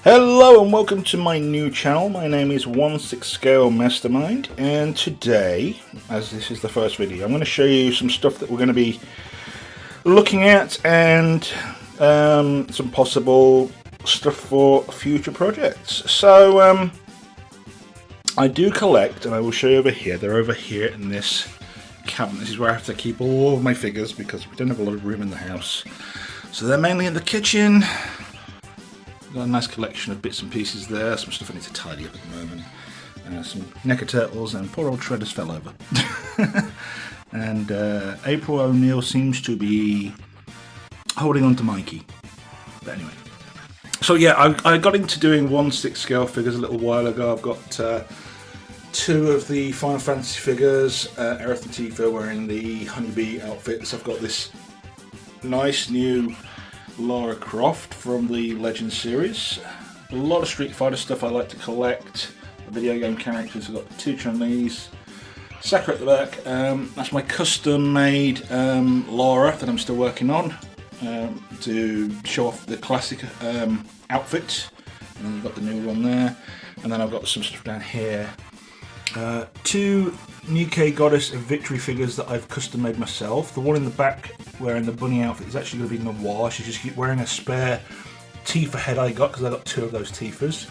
Hello and welcome to my new channel. My name is 1/6 Scale Mastermind, and today, as this is the first video, I'm going to show you some stuff that we're going to be looking at and some possible stuff for future projects. So I do collect, and I will show you over here. They're over here in this cabinet. This is where I have to keep all of my figures because we don't have a lot of room in the house. So they're mainly in the kitchen. Got a nice collection of bits and pieces there, some stuff I need to tidy up at the moment. Some NECA turtles, and poor old Shredders fell over. And April O'Neil seems to be holding on to Mikey. But anyway. So yeah, I got into doing 1/6 scale figures a little while ago. I've got two of the Final Fantasy figures, Aerith and Tifa wearing the honeybee outfits. I've got this nice new Lara Croft from the Legends series. A lot of Street Fighter stuff I like to collect. The video game characters. I've got two Chun-Li's. Sakura at the back. That's my custom made Lara that I'm still working on to show off the classic outfit. And then you've got the new one there. And then I've got some stuff down here. Two Nikkei Goddess of Victory figures that I've custom made myself. The one in the back wearing the bunny outfit is actually going to be Noir. She's just wearing a spare Tifa head I got because I got two of those Tifas.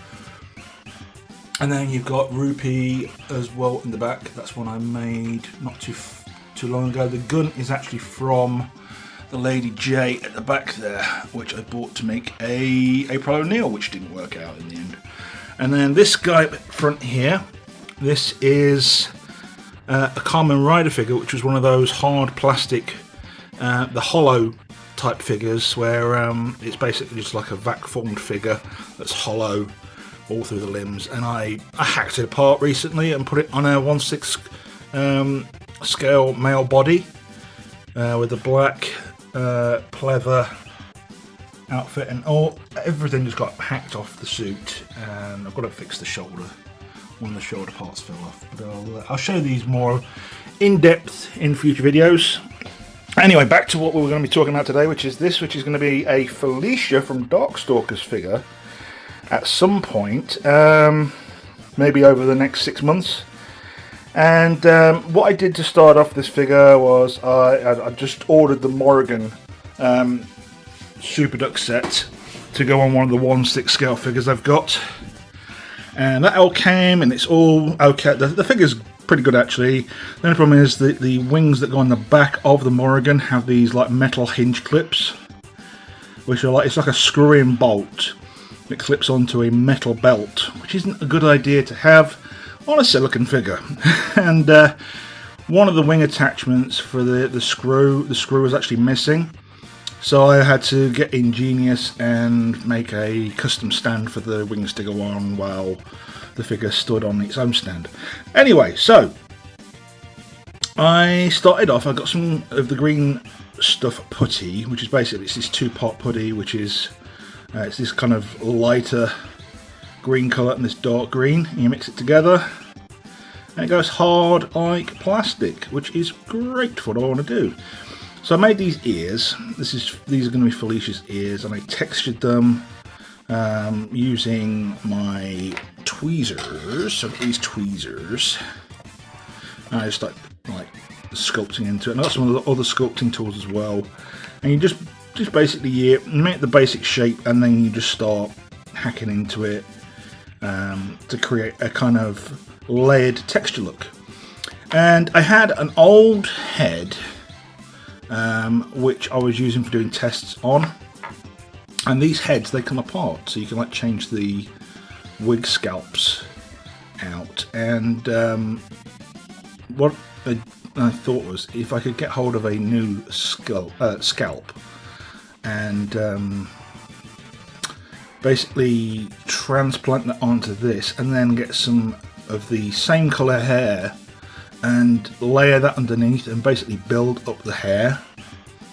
And then you've got Rupee as well in the back. That's one I made not too long ago. The gun is actually from the Lady J at the back there, which I bought to make a April O'Neil, which didn't work out in the end. And then this guy up front here, this is a Kamen Rider figure, which was one of those hard plastic, the hollow type figures, where it's basically just like a vac formed figure that's hollow all through the limbs. And I hacked it apart recently and put it on a 1/6 scale male body with a black pleather outfit, and everything just got hacked off the suit, and I've got to fix the shoulder. One of the shoulder parts fell off, but I'll show these more in depth in future videos. Anyway, back to what we were going to be talking about today, which is going to be a Felicia from Darkstalkers figure at some point, maybe over the next 6 months. And what I did to start off this figure was I just ordered the Morrigan Super Duck set to go on one of the 1/6 scale figures I've got. And that all came, and it's all okay. The figure's pretty good actually. The only problem is the wings that go on the back of the Morrigan have these like metal hinge clips, which are it's like a screw-in bolt that clips onto a metal belt, which isn't a good idea to have on a silicone figure. And one of the wing attachments for the screw was actually missing. So I had to get ingenious and make a custom stand for the wings to go on while the figure stood on its own stand. Anyway, so I started off, I got some of the green stuff putty, which is basically it's this two-part putty, which is it's this kind of lighter green colour and this dark green, and you mix it together and it goes hard like plastic, which is great for what I want to do. So I made these ears. These are going to be Felicia's ears, and I textured them using my tweezers. So I've got these tweezers, and I just like sculpting into it. And I got some of the other sculpting tools as well. And you just basically you make the basic shape, and then you just start hacking into it to create a kind of layered texture look. And I had an old head, which I was using for doing tests on, and these heads, they come apart, so you can like change the wig scalps out. And what I thought was, if I could get hold of a new scalp and basically transplant that onto this, and then get some of the same colour hair and layer that underneath and basically build up the hair,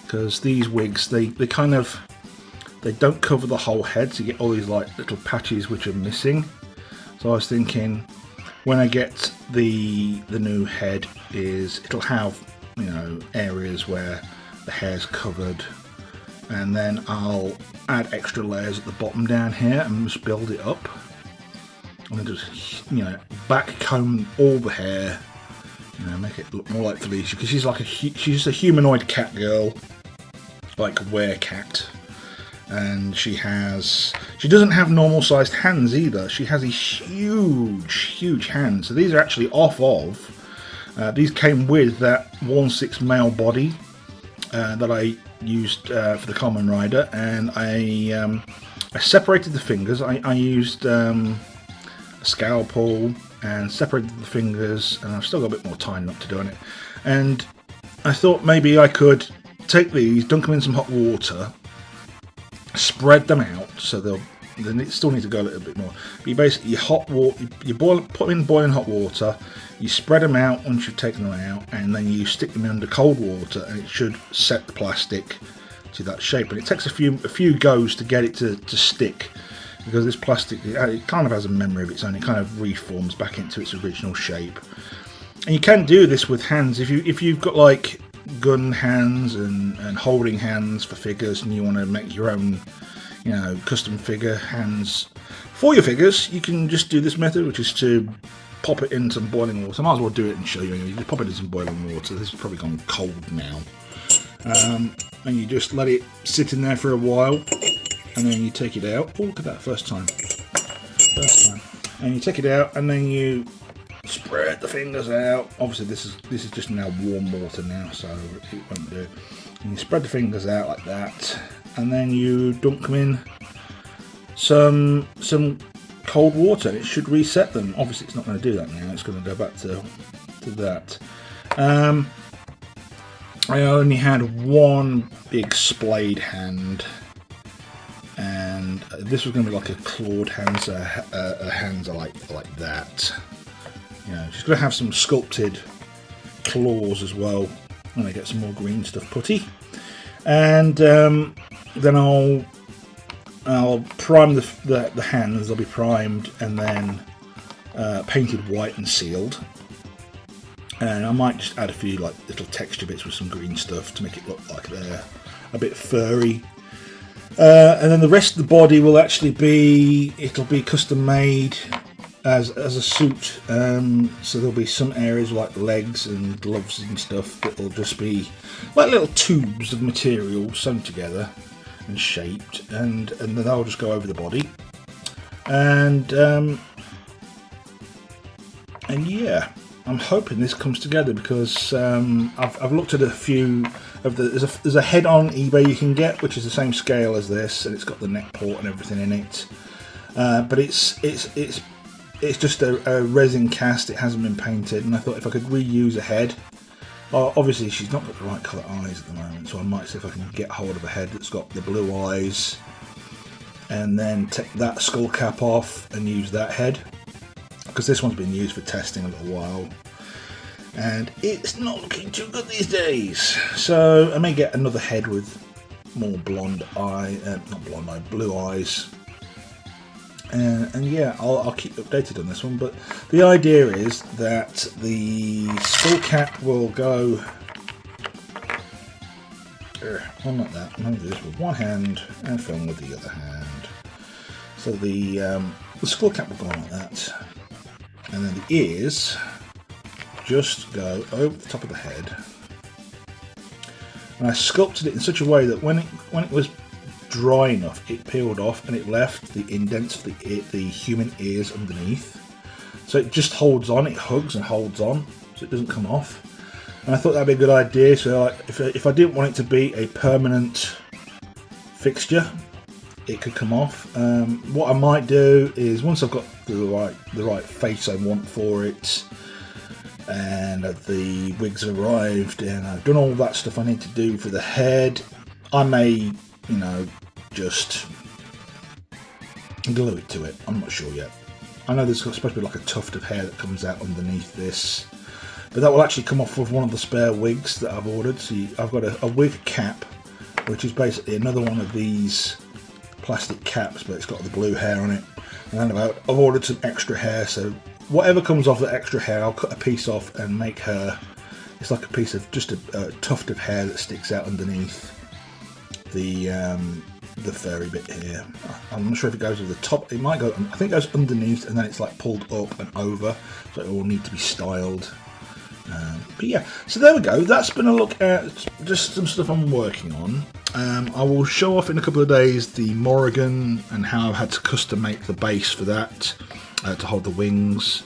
because these wigs they don't cover the whole head, so you get all these like little patches which are missing. So I was thinking, when I get the new head, it'll have, you know, areas where the hair's covered and then I'll add extra layers at the bottom down here and just build it up. And then just, you know, back comb all the hair, you know, make it look more like Felicia, because she's like she's just a humanoid cat girl, like a werecat. And she doesn't have normal sized hands either. She has these huge hands. So these are actually off of. These came with that 1/6 male body that I used for the Common Rider, and I separated the fingers. I used a scalpel and separated the fingers, and I've still got a bit more time up to do on it. And I thought maybe I could take these, dunk them in some hot water, spread them out, so they still need to go a little bit more. But you basically, put them in boiling hot water, you spread them out once you've taken them out, and then you stick them under cold water, and it should set the plastic to that shape. And it takes a few goes to get it to stick, because this plastic, it kind of has a memory of its own. It kind of reforms back into its original shape. And you can do this with hands if you've got like gun hands and holding hands for figures, and you want to make your own, you know, custom figure hands for your figures. You can just do this method, which is to pop it in some boiling water. I might as well do it and show you. You just pop it in some boiling water. This has probably gone cold now, and you just let it sit in there for a while, and then you take it out. Oh, look at that, first time, and you take it out, and then you spread the fingers out. Obviously this is just now warm water now, so it won't do. And you spread the fingers out like that, and then you dunk them in some cold water. It should reset them. Obviously it's not going to do that now, it's going to go back to that. I only had one big splayed hand, and this was going to be like a clawed hand, so her hands are like that. You know, she's going to have some sculpted claws as well when I get some more green stuff putty. And then I'll prime the hands. They'll be primed and then painted white and sealed. And I might just add a few like little texture bits with some green stuff to make it look like they're a bit furry. And then the rest of the body will actually be custom made as a suit, so there'll be some areas like legs and gloves and stuff that will just be like little tubes of material sewn together and shaped, and then they'll just go over the body. And yeah, I'm hoping this comes together, because I've looked at a few of there's a head on eBay you can get, which is the same scale as this, and it's got the neck port and everything in it, but it's just a resin cast. It hasn't been painted, and I thought if I could reuse a head, obviously she's not got the right colour eyes at the moment, so I might see if I can get hold of a head that's got the blue eyes, and then take that skull cap off and use that head, because this one's been used for testing a little while, and it's not looking too good these days. So I may get another head with more blue eyes. And yeah, I'll keep updated on this one, but the idea is that the skull cap will go on like that. I'm going to do this with one hand and film with the other hand. So the skull cap will go on like that, and then the ears just go over the top of the head. And I sculpted it in such a way that when it was dry enough, it peeled off and it left the indents for the human ears underneath, so it just holds on, it hugs and holds on, so it doesn't come off. And I thought that'd be a good idea. So like, if I didn't want it to be a permanent fixture, it could come off. What I might do is, once I've got the right face I want for it, and the wigs arrived, and I've done all that stuff I need to do for the head, I may, you know, just glue it to it. I'm not sure yet. I know there's supposed to be like a tuft of hair that comes out underneath this, but that will actually come off with one of the spare wigs that I've ordered. So I've got a wig cap, which is basically another one of these plastic caps, but it's got the blue hair on it. And then I've ordered some extra hair, so whatever comes off the extra hair, I'll cut a piece off and make her, it's like a piece of just a tuft of hair that sticks out underneath. the fairy bit here. I'm not sure if it goes over the top. It might go, I think it goes underneath and then it's like pulled up and over, so it will need to be styled. But yeah, so there we go. That's been a look at just some stuff I'm working on. I will show off in a couple of days the Morrigan and how I've had to custom make the base for that to hold the wings.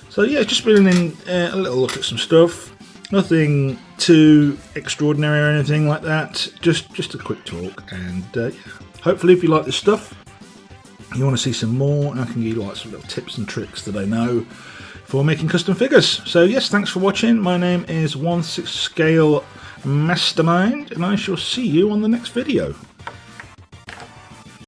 So yeah, just been in a little look at some stuff. Nothing too extraordinary or anything like that. Just a quick talk, and yeah. Hopefully, if you like this stuff, you want to see some more, I can give you like some little tips and tricks that I know for making custom figures. So yes, thanks for watching. My name is 1/6 Scale Mastermind, and I shall see you on the next video.